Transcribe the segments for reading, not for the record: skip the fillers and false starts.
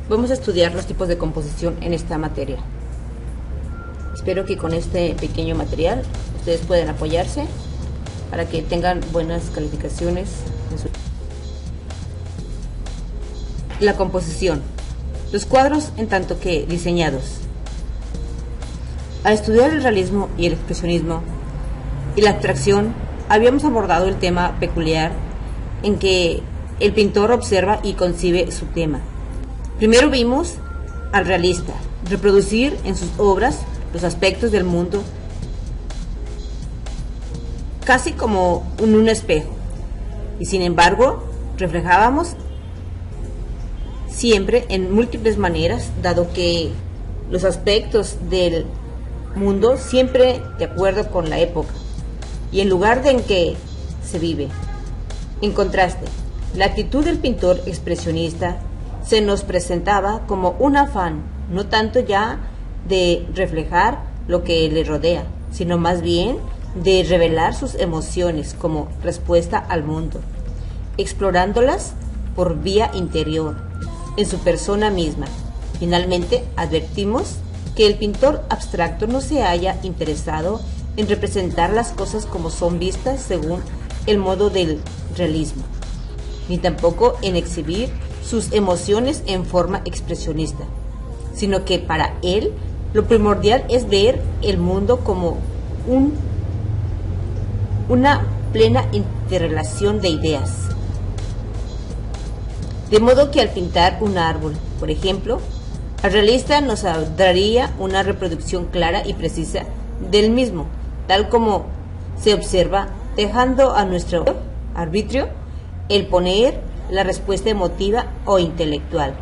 Vamos a estudiar los tipos de composición en esta materia. Espero que con este pequeño material ustedes puedan apoyarse para que tengan buenas calificaciones en su... La composición. Los cuadros en tanto que diseñados. Al estudiar el realismo y el expresionismo y la abstracción, habíamos abordado el tema peculiar en que el pintor observa y concibe su tema. Primero vimos al realista reproducir en sus obras los aspectos del mundo casi como en un espejo, y sin embargo reflejábamos siempre en múltiples maneras, dado que los aspectos del mundo siempre de acuerdo con la época y el lugar en que se vive. En contraste, la actitud del pintor expresionista se nos presentaba como un afán, no tanto ya de reflejar lo que le rodea, sino más bien de revelar sus emociones como respuesta al mundo, explorándolas por vía interior, en su persona misma. Finalmente, advertimos que el pintor abstracto no se haya interesado en representar las cosas como son vistas según el modo del realismo, ni tampoco en exhibir sus emociones en forma expresionista, sino que para él lo primordial es ver el mundo como una plena interrelación de ideas. De modo que al pintar un árbol, por ejemplo, el realista nos daría una reproducción clara y precisa del mismo, tal como se observa, dejando a nuestro arbitrio el poner la respuesta emotiva o intelectual.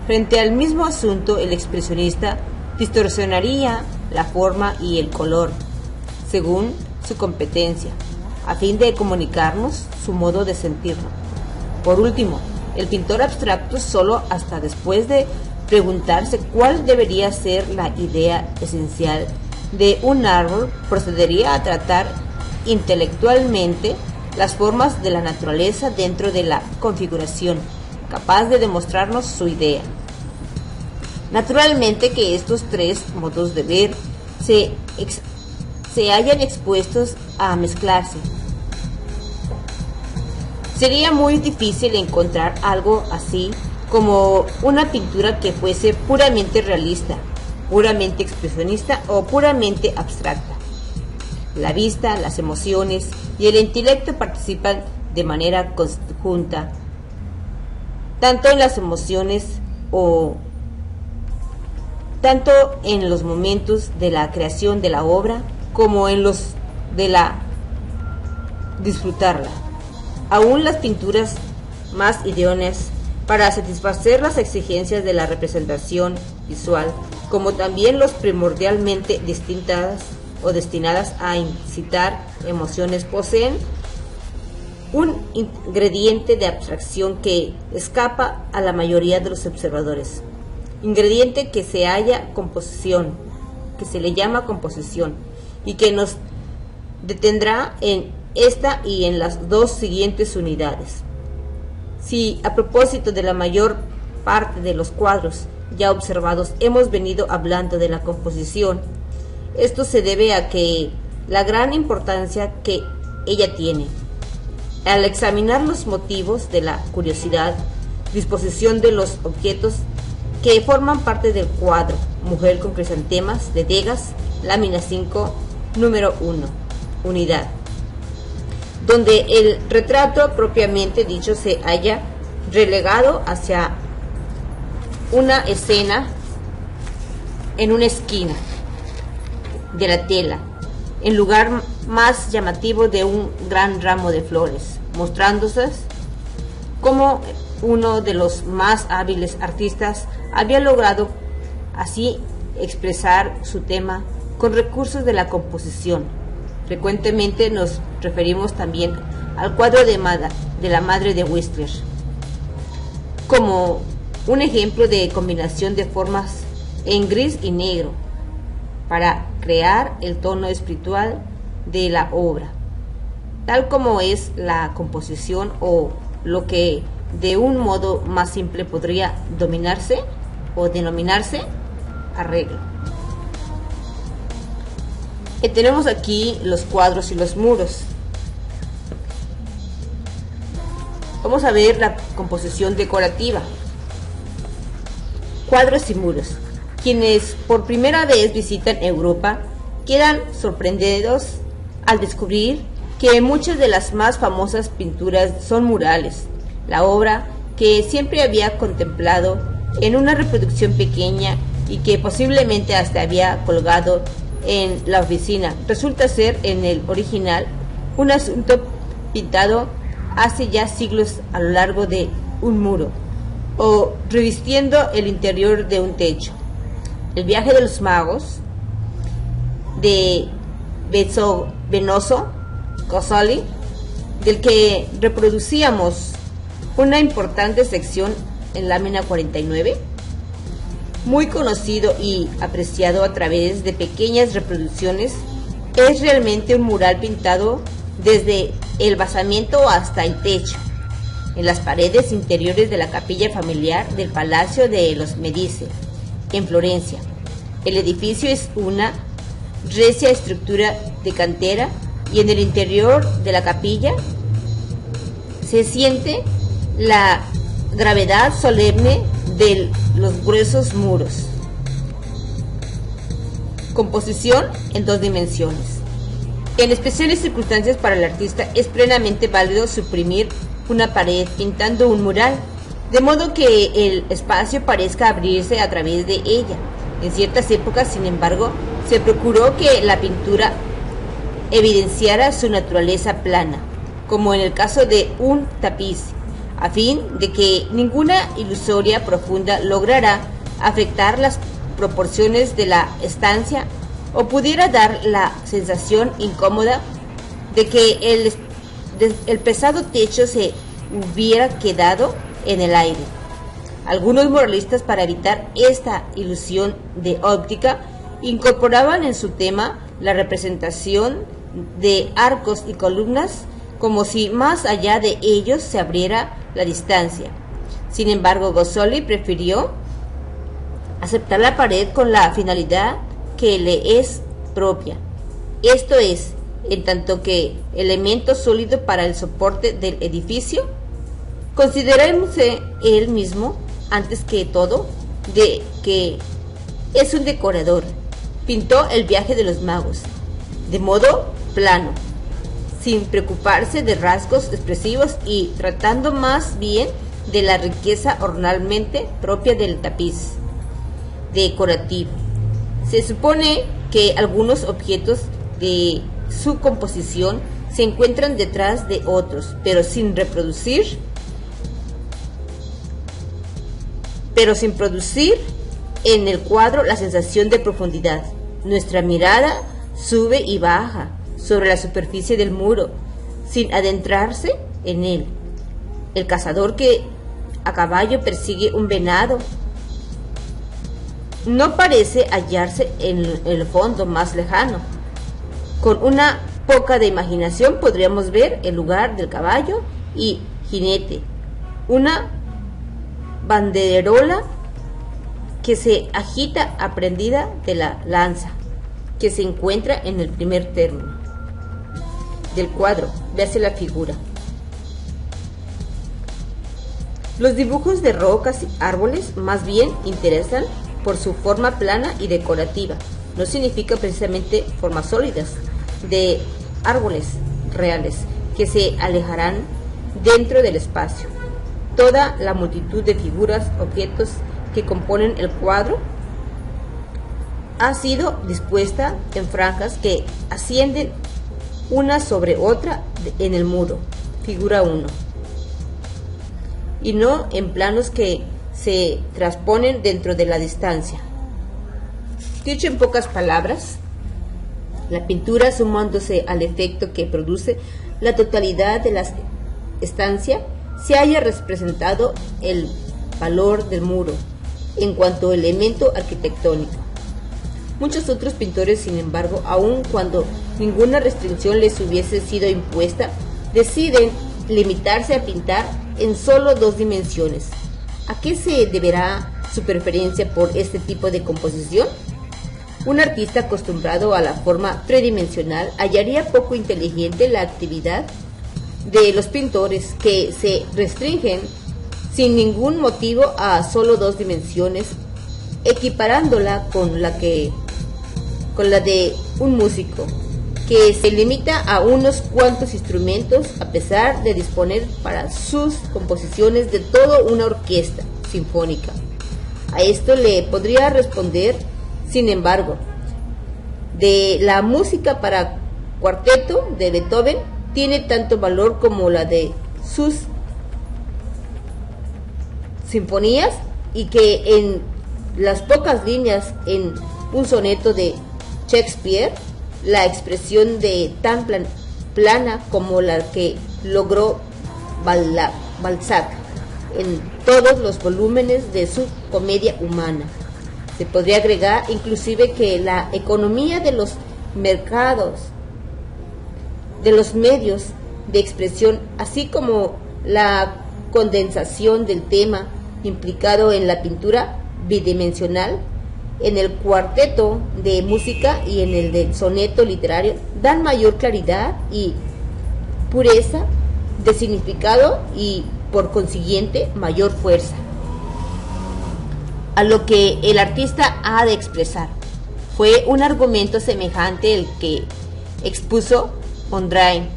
Frente al mismo asunto, el expresionista distorsionaría la forma y el color, según su competencia, a fin de comunicarnos su modo de sentirlo. Por último, el pintor abstracto solo hasta después de preguntarse cuál debería ser la idea esencial de un árbol procedería a tratar intelectualmente las formas de la naturaleza dentro de la configuración, capaz de demostrarnos su idea. Naturalmente que estos tres modos de ver se hallan expuestos a mezclarse. Sería muy difícil encontrar algo así como una pintura que fuese puramente realista, puramente expresionista o puramente abstracta. La vista, las emociones y el intelecto participan de manera conjunta, tanto en las emociones o tanto en los momentos de la creación de la obra como en los de la disfrutarla. Aún las pinturas más idóneas para satisfacer las exigencias de la representación visual, como también los primordialmente distintas o destinadas a incitar emociones, poseen un ingrediente de abstracción que escapa a la mayoría de los observadores, ingrediente que se halla composición, que se le llama composición, y que nos detendrá en esta y en las dos siguientes unidades. Si a propósito de la mayor parte de los cuadros ya observados hemos venido hablando de la composición, esto se debe a que la gran importancia que ella tiene. Al examinar los motivos de la curiosidad, disposición de los objetos que forman parte del cuadro Mujer con crisantemas de Degas, lámina 5, número 1, unidad, donde el retrato propiamente dicho se halla relegado hacia una escena en una esquina de la tela, en lugar más llamativo de un gran ramo de flores, mostrándose como uno de los más hábiles artistas había logrado así expresar su tema con recursos de la composición. Frecuentemente nos referimos también al cuadro de la Madre de Whistler como un ejemplo de combinación de formas en gris y negro para crear el tono espiritual de la obra, tal como es la composición o lo que de un modo más simple podría dominarse o denominarse arreglo. Tenemos aquí los cuadros y los muros. Vamos a ver la composición decorativa. Cuadros y muros. Quienes por primera vez visitan Europa quedan sorprendidos al descubrir que muchas de las más famosas pinturas son murales. La obra que siempre había contemplado en una reproducción pequeña y que posiblemente hasta había colgado en la oficina resulta ser en el original un asunto pintado hace ya siglos a lo largo de un muro o revistiendo el interior de un techo. El viaje de los magos de Benozzo Gozzoli, del que reproducíamos una importante sección en lámina 49, muy conocido y apreciado a través de pequeñas reproducciones, es realmente un mural pintado desde el basamento hasta el techo, en las paredes interiores de la capilla familiar del Palacio de los Medici, en Florencia. El edificio es una recia estructura de cantera y en el interior de la capilla se siente la gravedad solemne de los gruesos muros. Composición en dos dimensiones. En especiales circunstancias para el artista es plenamente válido suprimir una pared pintando un mural, de modo que el espacio parezca abrirse a través de ella. En ciertas épocas, sin embargo, se procuró que la pintura evidenciara su naturaleza plana, como en el caso de un tapiz, a fin de que ninguna ilusoria profunda lograra afectar las proporciones de la estancia o pudiera dar la sensación incómoda de que el pesado techo se hubiera quedado en el aire. Algunos muralistas, para evitar esta ilusión de óptica, incorporaban en su tema la representación de arcos y columnas como si más allá de ellos se abriera la distancia. Sin embargo, Gozzoli prefirió aceptar la pared con la finalidad que le es propia, esto es, en tanto que elemento sólido para el soporte del edificio. Considerémosle él mismo, antes que todo, de que es un decorador. Pintó el viaje de los magos de modo plano, sin preocuparse de rasgos expresivos y tratando más bien de la riqueza ornamentalmente propia del tapiz decorativo. Se supone que algunos objetos de su composición se encuentran detrás de otros, pero sin producir en el cuadro la sensación de profundidad. Nuestra mirada sube y baja sobre la superficie del muro, sin adentrarse en él. El cazador que a caballo persigue un venado no parece hallarse en el fondo más lejano. Con una poca de imaginación podríamos ver el lugar del caballo y jinete, una banderola que se agita aprendida de la lanza, que se encuentra en el primer término del cuadro. Véase la figura. Los dibujos de rocas y árboles más bien interesan por su forma plana y decorativa. No significa precisamente formas sólidas de árboles reales que se alejarán dentro del espacio. Toda la multitud de figuras, objetos que componen el cuadro ha sido dispuesta en franjas que ascienden una sobre otra en el muro, figura 1, y no en planos que se transponen dentro de la distancia. Dicho en pocas palabras, la pintura, sumándose al efecto que produce la totalidad de la estancia, se haya representado el valor del muro en cuanto a elemento arquitectónico. Muchos otros pintores, sin embargo, aun cuando ninguna restricción les hubiese sido impuesta, deciden limitarse a pintar en solo 2 dimensiones. ¿A qué se deberá su preferencia por este tipo de composición? Un artista acostumbrado a la forma tridimensional hallaría poco inteligente la actividad de los pintores que se restringen sin ningún motivo a solo 2 dimensiones, equiparándola con la de un músico que se limita a unos cuantos instrumentos, a pesar de disponer para sus composiciones de toda una orquesta sinfónica. A esto le podría responder, sin embargo, de la música para cuarteto de Beethoven tiene tanto valor como la de sus sinfonías, y que en las pocas líneas en un soneto de Shakespeare, la expresión de tan plana como la que logró Balzac en todos los volúmenes de su comedia humana. Se podría agregar inclusive que la economía de los mercados, de los medios de expresión, así como la condensación del tema implicado en la pintura bidimensional, en el cuarteto de música y en el del soneto literario, dan mayor claridad y pureza de significado y por consiguiente mayor fuerza a lo que el artista ha de expresar. Fue un argumento semejante el que expuso Mondrian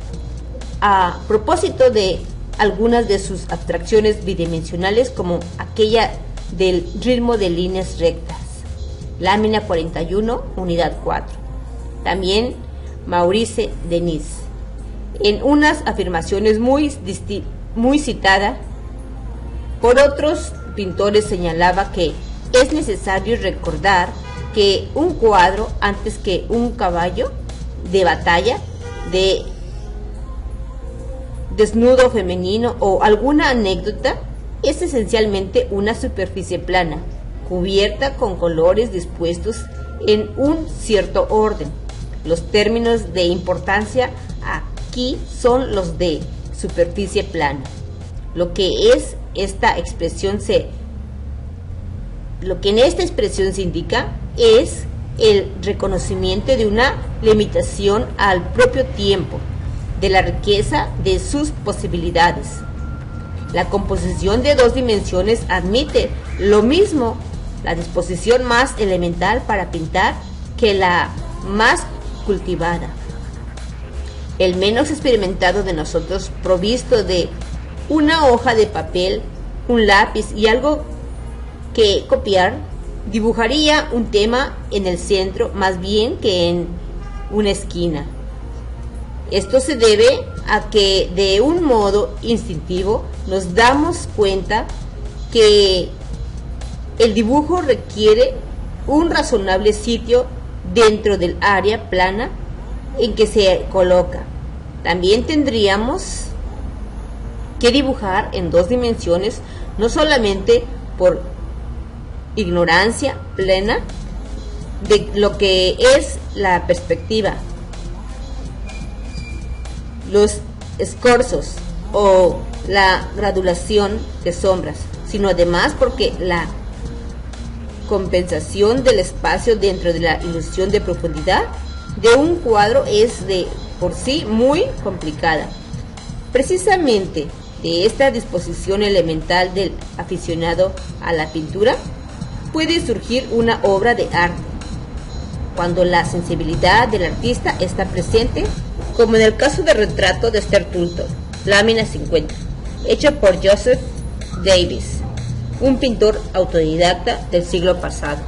a propósito de algunas de sus abstracciones bidimensionales, como aquella del ritmo de líneas rectas, lámina 41, unidad 4. También Maurice Denis, en unas afirmaciones muy citada por otros pintores, señalaba que es necesario recordar que un cuadro, antes que un caballo de batalla, de desnudo femenino o alguna anécdota, es esencialmente una superficie plana, cubierta con colores dispuestos en un cierto orden. Los términos de importancia aquí son los de superficie plana. Lo que en esta expresión se indica es el reconocimiento de una limitación al propio tiempo, de la riqueza de sus posibilidades. La composición de 2 dimensiones admite lo mismo la disposición más elemental para pintar que la más cultivada. El menos experimentado de nosotros, provisto de una hoja de papel, un lápiz y algo que copiar, dibujaría un tema en el centro más bien que en una esquina. Esto se debe a que de un modo instintivo nos damos cuenta que el dibujo requiere un razonable sitio dentro del área plana en que se coloca. También tendríamos que dibujar en 2 dimensiones, no solamente por ignorancia plena de lo que es la perspectiva, los escorzos o la gradulación de sombras, sino además porque la compensación del espacio dentro de la ilusión de profundidad de un cuadro es de por sí muy complicada. Precisamente de esta disposición elemental del aficionado a la pintura puede surgir una obra de arte, cuando la sensibilidad del artista está presente, como en el caso del retrato de Esther Tulton, lámina 50, hecho por Joseph Davis, un pintor autodidacta del siglo pasado.